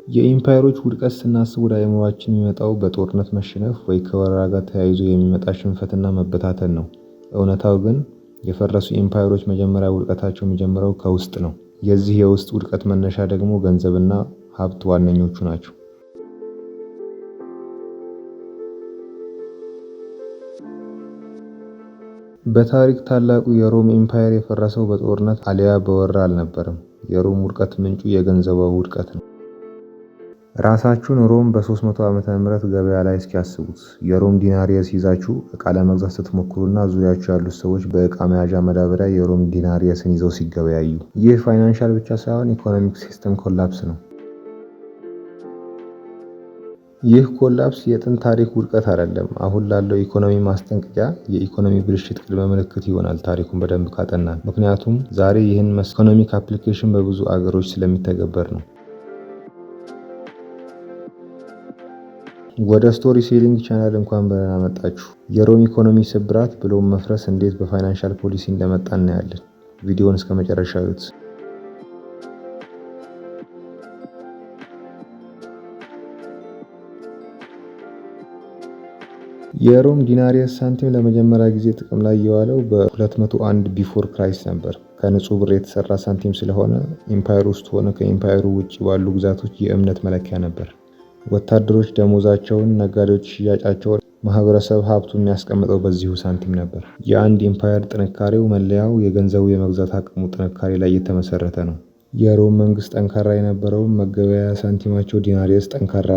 የኢምፓየሮች ውድቀት ስናስብ ወደ አእምሯችን የሚመጣው በጦርነት መሸነፍ ወይ ከወረራ ጋር ተያይዞ የሚመጣ ሽንፈትና መበታተን ነው። እውነታው ግን የፈረሱ ኢምፓየሮች መጀመሪያ ውድቀታቸው የሚጀምረው ከውስጥ ነው። የዚህ የውስጥ ውድቀት መነሻ ደግሞ ገንዘብና ሀብት ዋነኞቹ ናቸው። በታሪክ ታላቁ የሮም ኢምፓየር የፈረሰው በጦርነት አሊያ በወረራ አልነበረም። የሮም ውድቀት ምንጩ የገንዘቧ ውድቀት ነው። ራሳችሁን ሮም በ300 ዓመተ ምህረት ገበያ ላይ እስኪያስቡት። የሮም ዲናሪየስ ይዛችሁ እቃ ለመግዛት ስትሞክሩና ዙሪያችሁ ያሉት ሰዎች በእቃ መያዣ መዳበሪያ የሮም ዲናሪየስን ይዘው ሲገበያዩ። ይህ ፋይናንሻል ብቻ ሳይሆን ኢኮኖሚክ ሲስተም ኮላፕስ ነው። ይህ ኮላፕስ የጥንት ታሪክ ውድቀት አይደለም፣ አሁን ላለው ኢኮኖሚ ማስጠንቀቂያ፣ የኢኮኖሚ ብልሽት ቅድመ ምልክት ይሆናል ታሪኩን በደንብ ካጠናን። ምክንያቱም ዛሬ ይህን ኢኮኖሚክ አፕሊኬሽን በብዙ አገሮች ስለሚተገበር ነው። ወደ ስቶሪ ሴሊንግ ቻናል እንኳን በደህና መጣችሁ። የሮም ኢኮኖሚ ስብራት ብሎም መፍረስ እንዴት በፋይናንሻል ፖሊሲ እንደመጣ እናያለን። ቪዲዮውን እስከ መጨረሻው እዩት። የሮም ዲናሪየስ ሳንቲም ለመጀመሪያ ጊዜ ጥቅም ላይ የዋለው በ201 ቢፎር ክራይስት ነበር። ከንጹህ ብር የተሰራ ሳንቲም ስለሆነ ኢምፓየር ውስጥ ሆነ ከኢምፓየሩ ውጭ ባሉ ግዛቶች የእምነት መለኪያ ነበር። ወታደሮች ደሞዛቸውን፣ ነጋዴዎች ሽያጫቸውን፣ ማህበረሰብ ሀብቱ የሚያስቀምጠው በዚሁ ሳንቲም ነበር። የአንድ ኢምፓየር ጥንካሬው መለያው የገንዘቡ የመግዛት አቅሙ ጥንካሬ ላይ የተመሰረተ ነው። የሮም መንግስት ጠንካራ የነበረው መገበያያ ሳንቲማቸው ዲናሪየስ ጠንካራ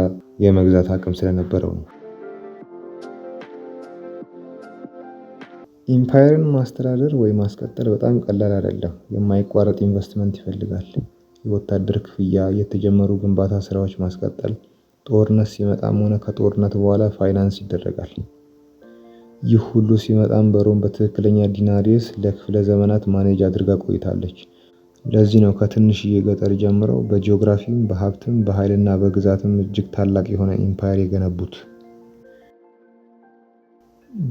የመግዛት አቅም ስለነበረው ነው። ኢምፓየርን ማስተዳደር ወይ ማስቀጠል በጣም ቀላል አይደለም። የማይቋረጥ ኢንቨስትመንት ይፈልጋል። የወታደር ክፍያ፣ የተጀመሩ ግንባታ ስራዎች ማስቀጠል፣ ጦርነት ሲመጣም ሆነ ከጦርነት በኋላ ፋይናንስ ይደረጋል። ይህ ሁሉ ሲመጣም በሮም በትክክለኛ ዲናሪየስ ለክፍለ ዘመናት ማኔጅ አድርጋ ቆይታለች። ለዚህ ነው ከትንሽዬ ገጠር ጀምረው በጂኦግራፊም በሀብትም በኃይልና በግዛትም እጅግ ታላቅ የሆነ ኢምፓየር የገነቡት።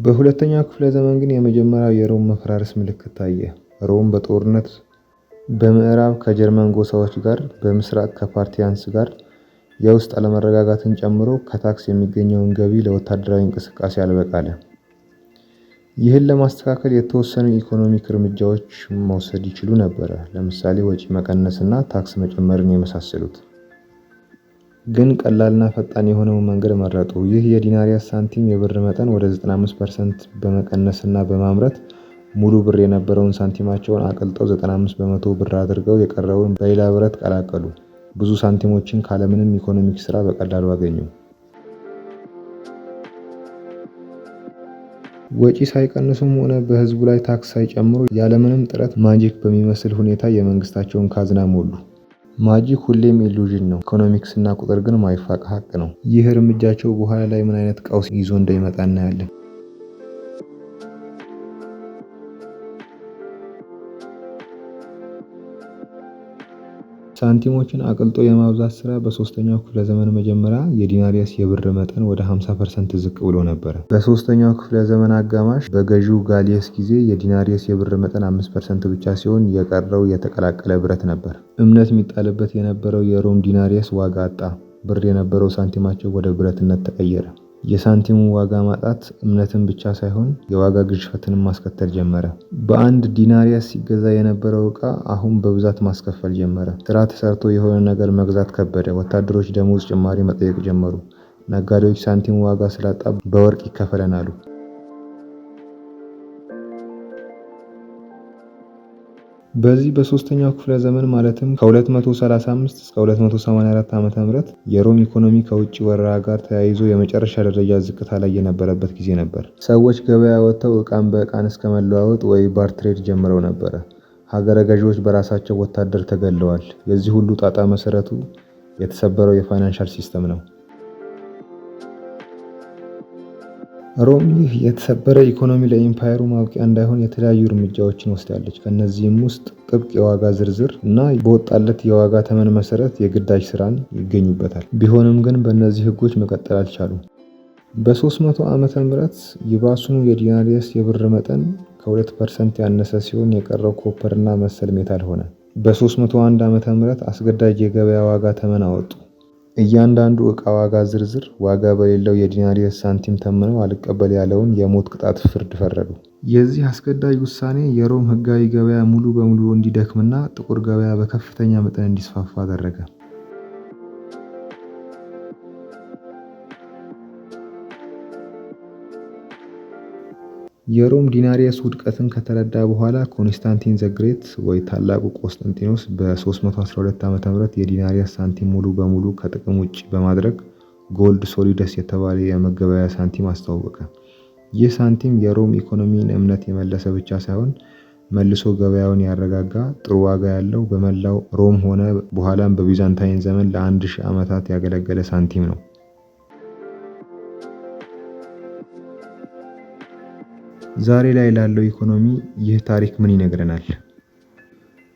በሁለተኛው ክፍለ ዘመን ግን የመጀመሪያው የሮም መፈራረስ ምልክት ታየ። ሮም በጦርነት በምዕራብ ከጀርመን ጎሳዎች ጋር፣ በምስራቅ ከፓርቲያንስ ጋር የውስጥ አለመረጋጋትን ጨምሮ ከታክስ የሚገኘውን ገቢ ለወታደራዊ እንቅስቃሴ አልበቃለ። ይህን ለማስተካከል የተወሰኑ ኢኮኖሚክ እርምጃዎች መውሰድ ይችሉ ነበረ። ለምሳሌ ወጪ መቀነስና ታክስ መጨመርን የመሳሰሉት። ግን ቀላልና ፈጣን የሆነውን መንገድ መረጡ። ይህ የዲናሪየስ ሳንቲም የብር መጠን ወደ 95% በመቀነስና በማምረት ሙሉ ብር የነበረውን ሳንቲማቸውን አቅልጠው 95 በመቶ ብር አድርገው የቀረውን በሌላ ብረት ቀላቀሉ። ብዙ ሳንቲሞችን ካለምንም ኢኮኖሚክ ስራ በቀላሉ አገኙ። ወጪ ሳይቀንሱም ሆነ በህዝቡ ላይ ታክስ ሳይጨምሩ ያለምንም ጥረት ማጂክ በሚመስል ሁኔታ የመንግስታቸውን ካዝና ሞሉ። ማጂክ ሁሌም ኢሉዥን ነው። ኢኮኖሚክስ እና ቁጥር ግን ማይፋቅ ሀቅ ነው። ይህ እርምጃቸው በኋላ ላይ ምን አይነት ቀውስ ይዞ እንደሚመጣ እናያለን። ሳንቲሞችን አቅልጦ የማብዛት ስራ በሶስተኛው ክፍለ ዘመን መጀመሪያ የዲናሪየስ የብር መጠን ወደ 50% ዝቅ ብሎ ነበር። በሶስተኛው ክፍለ ዘመን አጋማሽ በገዢው ጋሊየስ ጊዜ የዲናሪየስ የብር መጠን 5% ብቻ ሲሆን የቀረው የተቀላቀለ ብረት ነበር። እምነት የሚጣልበት የነበረው የሮም ዲናሪየስ ዋጋ አጣ። ብር የነበረው ሳንቲማቸው ወደ ብረትነት ተቀየረ። የሳንቲሙ ዋጋ ማጣት እምነትን ብቻ ሳይሆን የዋጋ ግሽፈትንም ማስከተል ጀመረ። በአንድ ዲናሪየስ ሲገዛ የነበረው ዕቃ አሁን በብዛት ማስከፈል ጀመረ። ስራ ተሰርቶ የሆነ ነገር መግዛት ከበደ። ወታደሮች ደሞዝ ጭማሪ መጠየቅ ጀመሩ። ነጋዴዎች ሳንቲሙ ዋጋ ስላጣ በወርቅ ይከፈለን አሉ። በዚህ በሶስተኛው ክፍለ ዘመን ማለትም ከ235 እስከ 284 ዓመተ ምህረት የሮም ኢኮኖሚ ከውጭ ወረራ ጋር ተያይዞ የመጨረሻ ደረጃ ዝቅታ ላይ የነበረበት ጊዜ ነበር። ሰዎች ገበያ ወጥተው ዕቃን በዕቃን እስከ መለዋወጥ ወይ ባርትሬድ ጀምረው ነበረ። ሀገረ ገዢዎች በራሳቸው ወታደር ተገለዋል። የዚህ ሁሉ ጣጣ መሰረቱ የተሰበረው የፋይናንሻል ሲስተም ነው። ሮም ይህ የተሰበረ ኢኮኖሚ ለኢምፓየሩ ማብቂያ እንዳይሆን የተለያዩ እርምጃዎችን ወስዳለች። ከነዚህም ውስጥ ጥብቅ የዋጋ ዝርዝር እና በወጣለት የዋጋ ተመን መሰረት የግዳጅ ስራን ይገኙበታል። ቢሆንም ግን በእነዚህ ህጎች መቀጠል አልቻሉም። በ300 ዓመተ ምህረት ይባሱኑ የዲናሪየስ የብር መጠን ከ2% ያነሰ ሲሆን የቀረው ኮፐርና መሰል ሜታል ሆነ። በ301 ዓመተ ምህረት አስገዳጅ የገበያ ዋጋ ተመን አወጡ። እያንዳንዱ ዕቃ ዋጋ ዝርዝር ዋጋ በሌለው የዲናሪየስ ሳንቲም ተምነው አልቀበል ያለውን የሞት ቅጣት ፍርድ ፈረዱ። የዚህ አስገዳጅ ውሳኔ የሮም ሕጋዊ ገበያ ሙሉ በሙሉ እንዲደክምና ጥቁር ገበያ በከፍተኛ መጠን እንዲስፋፋ አደረገ። የሮም ዲናሪየስ ውድቀትን ከተረዳ በኋላ ኮንስታንቲን ዘ ግሬት ወይ ታላቁ ቆስጠንጢኖስ በ312 ዓ.ም የዲናሪየስ ሳንቲም ሙሉ በሙሉ ከጥቅም ውጭ በማድረግ ጎልድ ሶሊደስ የተባለ የመገበያያ ሳንቲም አስተዋወቀ። ይህ ሳንቲም የሮም ኢኮኖሚን እምነት የመለሰ ብቻ ሳይሆን መልሶ ገበያውን ያረጋጋ፣ ጥሩ ዋጋ ያለው፣ በመላው ሮም ሆነ በኋላም በቢዛንታይን ዘመን ለ1000 ዓመታት ያገለገለ ሳንቲም ነው። ዛሬ ላይ ላለው ኢኮኖሚ ይህ ታሪክ ምን ይነግረናል?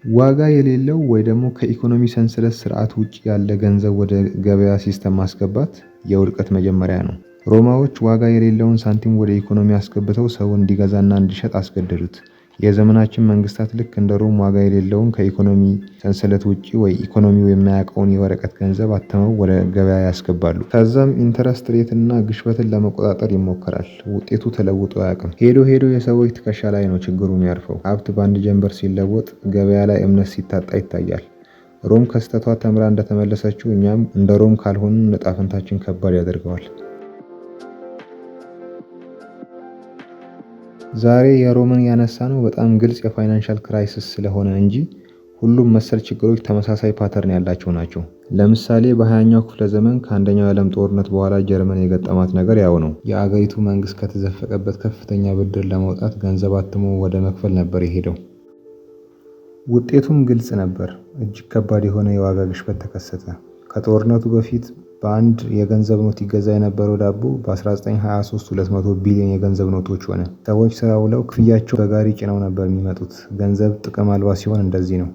ዋጋ የሌለው ወይ ደግሞ ከኢኮኖሚ ሰንሰለት ስርዓት ውጭ ያለ ገንዘብ ወደ ገበያ ሲስተም ማስገባት የውድቀት መጀመሪያ ነው። ሮማዎች ዋጋ የሌለውን ሳንቲም ወደ ኢኮኖሚ አስገብተው ሰው እንዲገዛና እንዲሸጥ አስገደዱት። የዘመናችን መንግስታት ልክ እንደ ሮም ዋጋ የሌለውን ከኢኮኖሚ ሰንሰለት ውጪ ወይ ኢኮኖሚው የማያውቀውን የወረቀት ገንዘብ አትመው ወደ ገበያ ያስገባሉ። ከዛም ኢንተረስት ሬትና ግሽበትን ለመቆጣጠር ይሞከራል። ውጤቱ ተለውጦ አያውቅም። ሄዶ ሄዶ የሰዎች ትከሻ ላይ ነው ችግሩ የሚያርፈው። ሀብት በአንድ ጀንበር ሲለወጥ ገበያ ላይ እምነት ሲታጣ ይታያል። ሮም ከስተቷ ተምራ እንደተመለሰችው እኛም እንደ ሮም ካልሆንን ዕጣ ፈንታችን ከባድ ያደርገዋል። ዛሬ የሮምን ያነሳነው በጣም ግልጽ የፋይናንሻል ክራይሲስ ስለሆነ እንጂ ሁሉም መሰል ችግሮች ተመሳሳይ ፓተርን ያላቸው ናቸው። ለምሳሌ በ20ኛው ክፍለ ዘመን ከአንደኛው የዓለም ጦርነት በኋላ ጀርመን የገጠማት ነገር ያው ነው። የአገሪቱ መንግስት ከተዘፈቀበት ከፍተኛ ብድር ለመውጣት ገንዘብ አትሞ ወደ መክፈል ነበር የሄደው። ውጤቱም ግልጽ ነበር። እጅግ ከባድ የሆነ የዋጋ ግሽበት ተከሰተ። ከጦርነቱ በፊት በአንድ የገንዘብ ኖት ይገዛ የነበረው ዳቦ በ1923 200 ቢሊዮን የገንዘብ ኖቶች ሆነ። ሰዎች ስራ ውለው ክፍያቸው በጋሪ ጭነው ነበር የሚመጡት። ገንዘብ ጥቅም አልባ ሲሆን እንደዚህ ነው።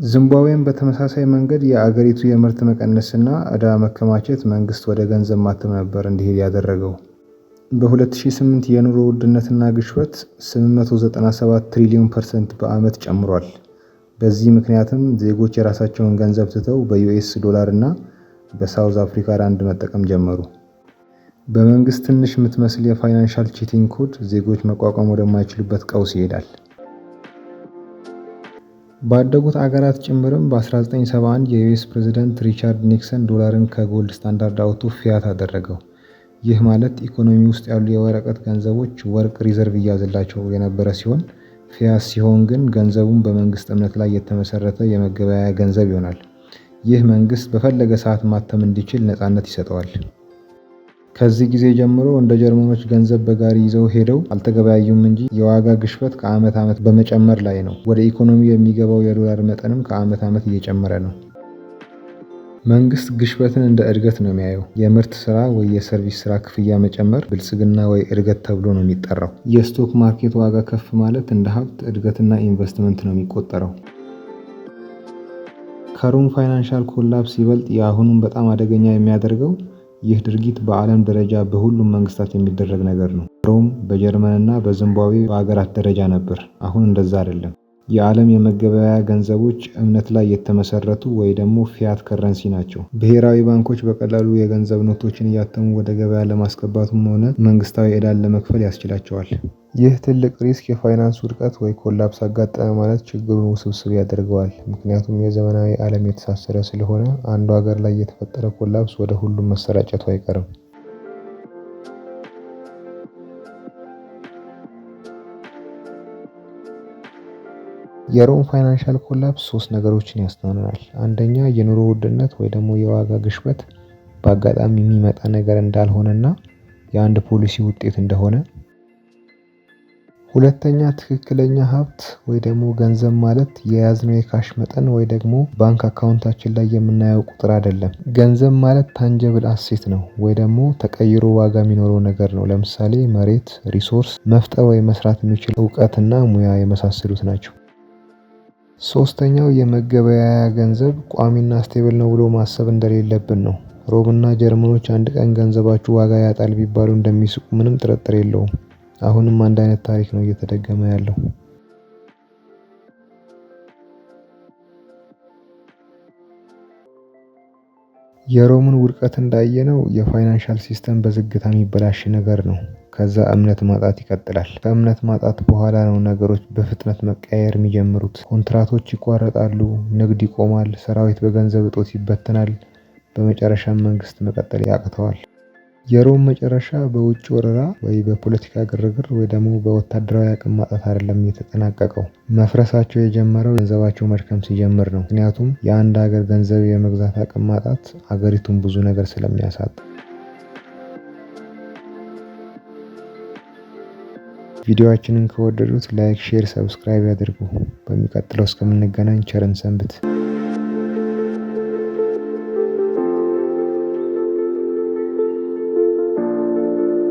ዚምባብዌም በተመሳሳይ መንገድ የአገሪቱ የምርት መቀነስና ዕዳ መከማቸት መንግስት ወደ ገንዘብ ማተም ነበር እንዲሄድ ያደረገው። በ2008 የኑሮ ውድነትና ግሽበት 897 ትሪሊዮን % በዓመት ጨምሯል። በዚህ ምክንያትም ዜጎች የራሳቸውን ገንዘብ ትተው በዩኤስ ዶላር እና በሳውዝ አፍሪካ ራንድ መጠቀም ጀመሩ። በመንግስት ትንሽ የምትመስል የፋይናንሻል ቺቲንግ ኮድ ዜጎች መቋቋም ወደማይችሉበት ቀውስ ይሄዳል። ባደጉት አገራት ጭምርም በ1971 የዩኤስ ፕሬዝዳንት ሪቻርድ ኒክሰን ዶላርን ከጎልድ ስታንዳርድ አውጥቶ ፊያት አደረገው። ይህ ማለት ኢኮኖሚ ውስጥ ያሉ የወረቀት ገንዘቦች ወርቅ ሪዘርቭ እያዘላቸው የነበረ ሲሆን ፊያት ሲሆን ግን ገንዘቡን በመንግስት እምነት ላይ የተመሰረተ የመገበያያ ገንዘብ ይሆናል። ይህ መንግስት በፈለገ ሰዓት ማተም እንዲችል ነፃነት ይሰጠዋል። ከዚህ ጊዜ ጀምሮ እንደ ጀርመኖች ገንዘብ በጋሪ ይዘው ሄደው አልተገበያዩም እንጂ የዋጋ ግሽበት ከዓመት ዓመት በመጨመር ላይ ነው። ወደ ኢኮኖሚው የሚገባው የዶላር መጠንም ከዓመት ዓመት እየጨመረ ነው። መንግስት ግሽበትን እንደ እድገት ነው የሚያየው። የምርት ስራ ወይ የሰርቪስ ስራ ክፍያ መጨመር ብልጽግና ወይ እድገት ተብሎ ነው የሚጠራው። የስቶክ ማርኬት ዋጋ ከፍ ማለት እንደ ሀብት እድገትና ኢንቨስትመንት ነው የሚቆጠረው። ከሮም ፋይናንሻል ኮላፕስ ይበልጥ የአሁኑን በጣም አደገኛ የሚያደርገው ይህ ድርጊት በዓለም ደረጃ በሁሉም መንግስታት የሚደረግ ነገር ነው። ሮም በጀርመንና በዚምባብዌ በሀገራት ደረጃ ነበር። አሁን እንደዛ አይደለም። የዓለም የመገበያያ ገንዘቦች እምነት ላይ የተመሰረቱ ወይ ደግሞ ፊያት ከረንሲ ናቸው። ብሔራዊ ባንኮች በቀላሉ የገንዘብ ኖቶችን እያተሙ ወደ ገበያ ለማስገባቱም ሆነ መንግስታዊ ዕዳን ለመክፈል ያስችላቸዋል። ይህ ትልቅ ሪስክ የፋይናንስ ውድቀት ወይ ኮላፕስ አጋጠመ ማለት ችግሩን ውስብስብ ያደርገዋል። ምክንያቱም የዘመናዊ ዓለም የተሳሰረ ስለሆነ አንዱ ሀገር ላይ የተፈጠረ ኮላፕስ ወደ ሁሉም መሰራጨቱ አይቀርም። የሮም ፋይናንሻል ኮላፕስ 3 ነገሮችን ያስተምረናል። አንደኛ የኑሮ ውድነት ወይ ደግሞ የዋጋ ግሽበት በአጋጣሚ የሚመጣ ነገር እንዳልሆነና የአንድ ፖሊሲ ውጤት እንደሆነ። ሁለተኛ ትክክለኛ ሀብት ወይ ደግሞ ገንዘብ ማለት የያዝነው የካሽ መጠን ወይ ደግሞ ባንክ አካውንታችን ላይ የምናየው ቁጥር አይደለም። ገንዘብ ማለት ታንጀብል አሴት ነው ወይ ደግሞ ተቀይሮ ዋጋ የሚኖረው ነገር ነው። ለምሳሌ መሬት፣ ሪሶርስ፣ መፍጠር ወይ መስራት የሚችል እውቀትና ሙያ የመሳሰሉት ናቸው። ሶስተኛው የመገበያያ ገንዘብ ቋሚና ስቴብል ነው ብሎ ማሰብ እንደሌለብን ነው። ሮምና ጀርመኖች አንድ ቀን ገንዘባችሁ ዋጋ ያጣል ቢባሉ እንደሚስቁ ምንም ጥርጥር የለውም። አሁንም አንድ አይነት ታሪክ ነው እየተደገመ ያለው። የሮምን ውድቀት እንዳየነው የፋይናንሻል ሲስተም በዝግታ የሚበላሽ ነገር ነው። ከዛ እምነት ማጣት ይቀጥላል። ከእምነት ማጣት በኋላ ነው ነገሮች በፍጥነት መቀየር የሚጀምሩት። ኮንትራቶች ይቋረጣሉ፣ ንግድ ይቆማል፣ ሰራዊት በገንዘብ እጦት ይበተናል። በመጨረሻም መንግስት መቀጠል ያቅተዋል። የሮም መጨረሻ በውጭ ወረራ ወይ በፖለቲካ ግርግር ወይ ደግሞ በወታደራዊ አቅም ማጣት አይደለም የተጠናቀቀው። መፍረሳቸው የጀመረው ገንዘባቸው መድከም ሲጀምር ነው። ምክንያቱም የአንድ ሀገር ገንዘብ የመግዛት አቅም ማጣት ሀገሪቱን ብዙ ነገር ስለሚያሳጣ። ቪዲዮአችንን ከወደዱት ላይክ፣ ሼር፣ ሰብስክራይብ ያድርጉ። በሚቀጥለው እስከምንገናኝ ቸርን ሰንብት።